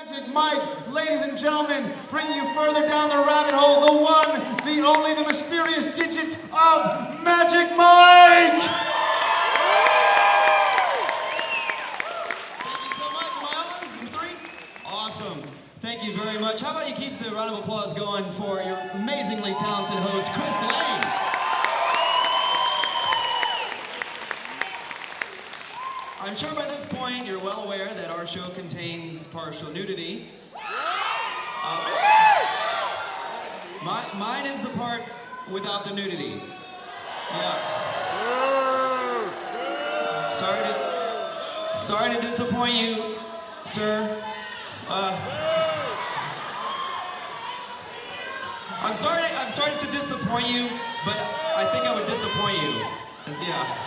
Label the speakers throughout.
Speaker 1: Magic Mike, ladies and gentlemen, bringing you further down the rabbit hole, the one, the only, the mysterious digits of Magic Mike!
Speaker 2: Thank you so much. Am I on? Number 3? Awesome. Thank you very much. How about you keep the round of applause going for your amazingly talented host, Chris Lane. I'm sure by this point you're well aware that our show contains partial nudity. Mine is the part without the nudity. Yeah. Sorry to disappoint you, sir. I'm sorry to disappoint you, but I think I would disappoint you. Yeah.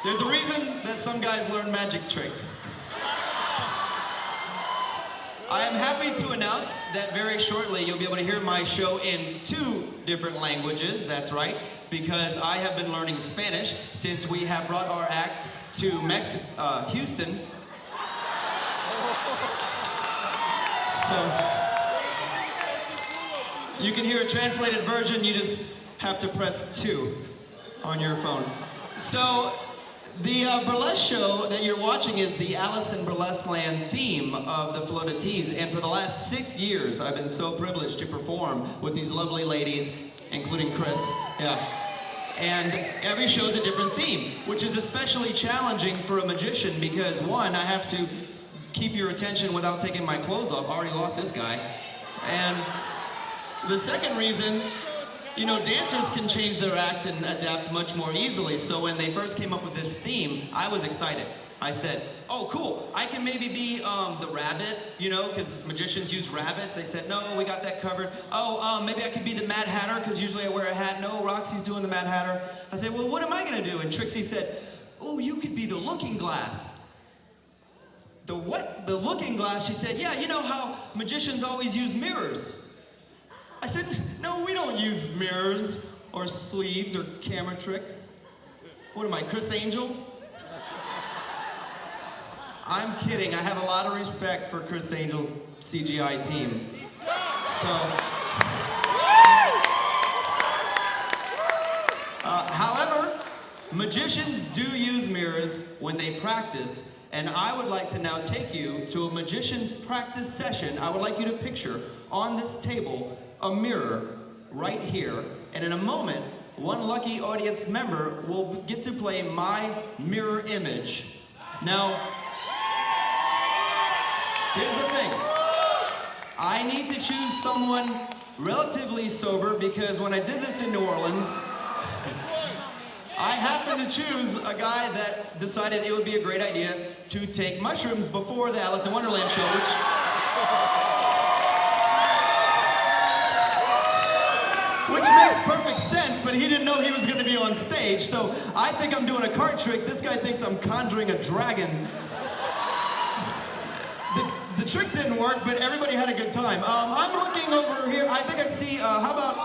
Speaker 2: There's a reason that some guys learn magic tricks. I am happy to announce that very shortly you'll be able to hear my show in 2 different languages. That's right, because I have been learning Spanish since we have brought our act to Houston. So you can hear a translated version. You just have to press 2 on your phone. So the burlesque show that you're watching is the Alice in Burlesqueland theme of the Fleur, Tease, and for the last 6 years I've been so privileged to perform with these lovely ladies, including Chris. Yeah. And every show is a different theme, which is especially challenging for a magician because, one, I have to keep your attention without taking my clothes off. I already lost this guy. And the second reason, you know, dancers can change their act and adapt much more easily. So when they first came up with this theme, I was excited. I said, oh, cool, I can maybe be the rabbit, you know, because magicians use rabbits. They said, no, we got that covered. Oh, maybe I could be the Mad Hatter, because usually I wear a hat. No, Roxy's doing the Mad Hatter. I said, well, what am I going to do? And Trixie said, oh, you could be the Looking Glass. The what? The Looking Glass? She said, yeah, you know how magicians always use mirrors. I said, no, we don't use mirrors or sleeves or camera tricks. What am I, Chris Angel? I'm kidding. I have a lot of respect for Chris Angel's CGI team. However, magicians do use mirrors when they practice, and I would like to now take you to a magician's practice session. I would like you to picture on this table a mirror right here, and in a moment, one lucky audience member will get to play my mirror image. Now, here's the thing. I need to choose someone relatively sober because when I did this in New Orleans, I happened to choose a guy that decided it would be a great idea to take mushrooms before the Alice in Wonderland show, which makes perfect sense, but he didn't know he was going to be on stage, so I think I'm doing a card trick. This guy thinks I'm conjuring a dragon. The trick didn't work, but everybody had a good time. I'm looking over here. I think I see, how about,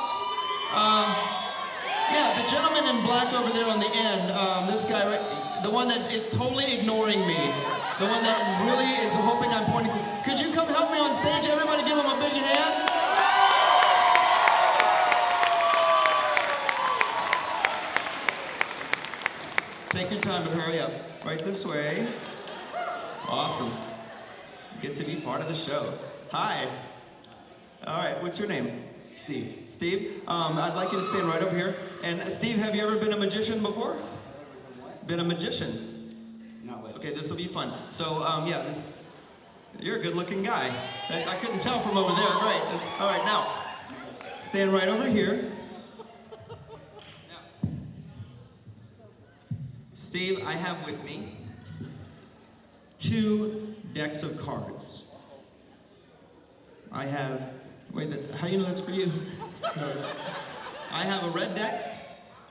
Speaker 2: yeah, the gentleman in black over there on the end, this guy, right, the one that's totally ignoring me, the one that really is hoping I'm pointing to. Could you come help me on stage? Everybody give him a big hand. Take your time, but hurry up. Right this way. Awesome. Get to be part of the show. Hi. All right, what's your name? Steve. Steve, I'd like you to stand right over here. And Steve, have you ever been a magician before? What? Been a magician?
Speaker 3: Not lately.
Speaker 2: Okay, this will be fun. So, yeah, you're a good-looking guy. I couldn't tell from over there. Great. All right, now, stand right over here. Now, Steve, I have with me 2 decks of cards. I have, wait, how do you know that's for you? No, I have a red deck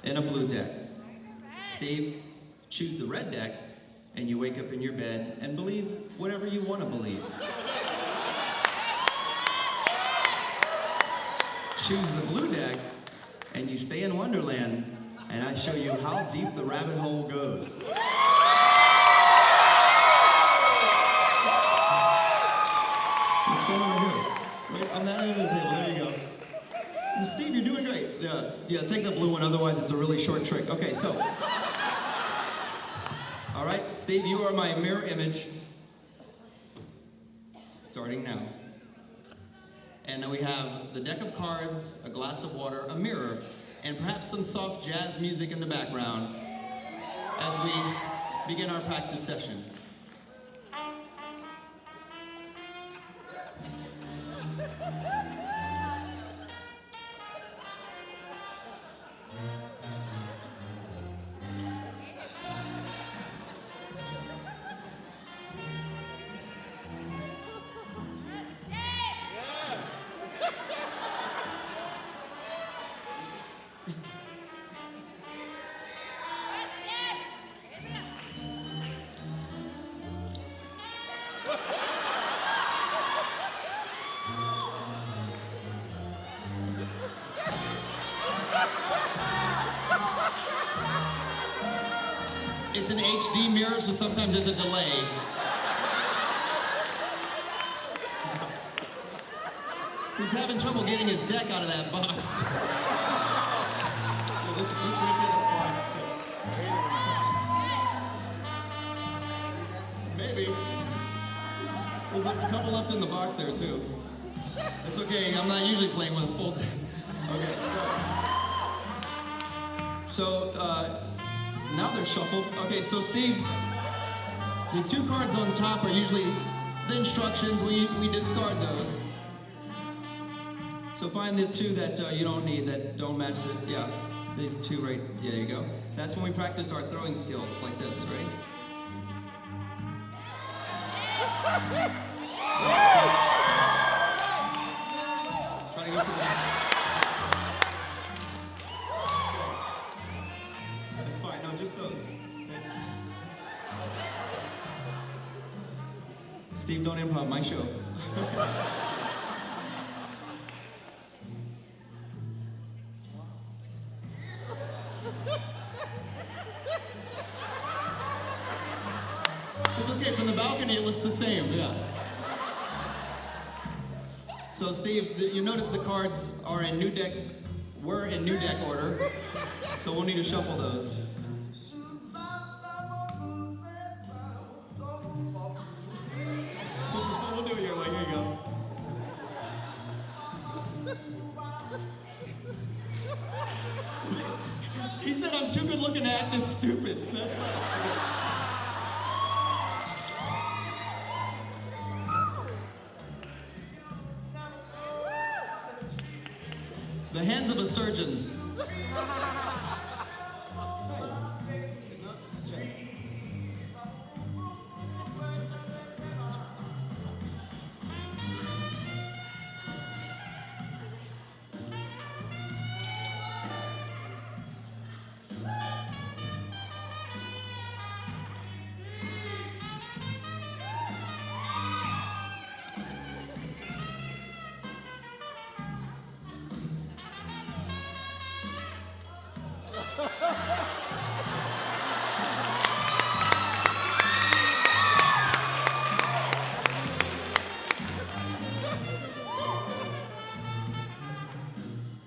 Speaker 2: and a blue deck. Steve, choose the red deck and you wake up in your bed and believe whatever you want to believe. Choose the blue deck and you stay in Wonderland and I show you how deep the rabbit hole goes. on that end of the table. There you go. Steve, you're doing great. Yeah, take the blue one, otherwise it's a really short trick. Okay, so. All right, Steve, you are my mirror image. Starting now. And now we have the deck of cards, a glass of water, a mirror, and perhaps some soft jazz music in the background as we begin our practice session. It's an HD mirror, so sometimes there's a delay. He's having trouble getting his deck out of that box. Yeah, this right there, that's fine. Maybe. There's a couple left in the box there, too. It's okay, I'm not usually playing with a full deck. Okay, so now they're shuffled. Okay, so Steve, the two cards on top are usually the instructions. We discard those. So find the two that you don't need, that don't match the, yeah, these two right, yeah, there you go. That's when we practice our throwing skills, like this, right? Try to go for that. That's fine, no, just those. Steve, don't improv, my show. It's okay, from the balcony it looks the same, yeah. So Steve, you notice the cards are in new deck, we're in new deck order, so we'll need to shuffle those. This is what we'll do here, like, here you go. He said I'm too good looking to act this stupid. That's not. The hands of a surgeon.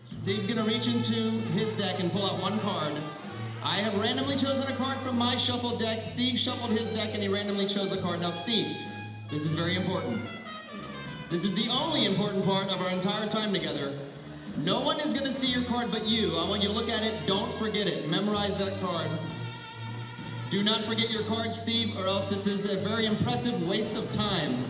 Speaker 2: Steve's gonna reach into his deck and pull out one card. I have randomly chosen a card from my shuffled deck. Steve shuffled his deck and he randomly chose a card. Now Steve, this is very important. This is the only important part of our entire time together. No one is gonna see your card but you. I want you to look at it, don't forget it. Memorize that card. Do not forget your card, Steve, or else this is a very impressive waste of time.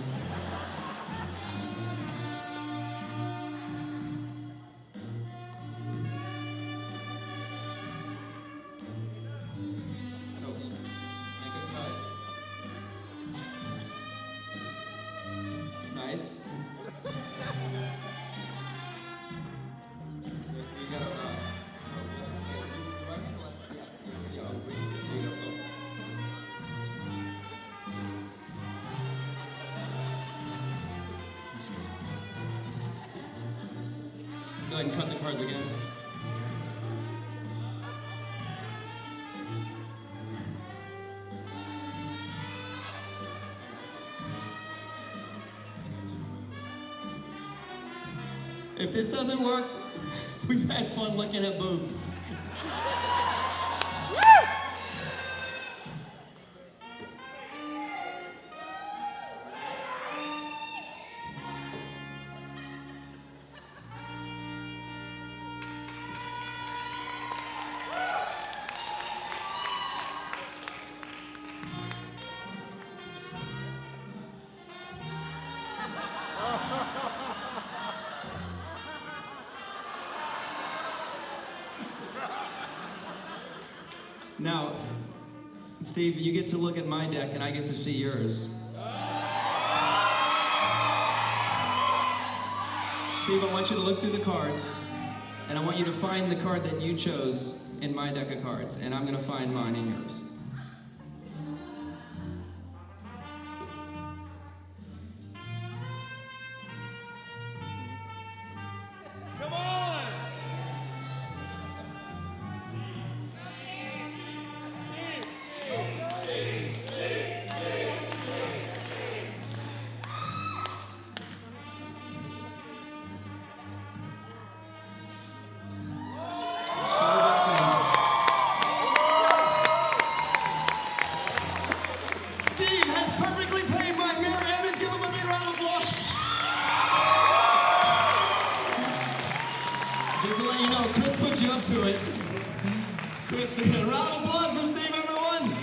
Speaker 2: Go ahead and cut the cards again. If this doesn't work, we've had fun looking at boobs. Now, Steve, you get to look at my deck and I get to see yours. Steve, I want you to look through the cards and I want you to find the card that you chose in my deck of cards, and I'm going to find mine in yours.
Speaker 3: Come on!
Speaker 2: Steve has perfectly played my mirror image. Give him a big round of applause. Just to let you know, Chris put you up to it. Chris, a round of applause for Steve, everyone.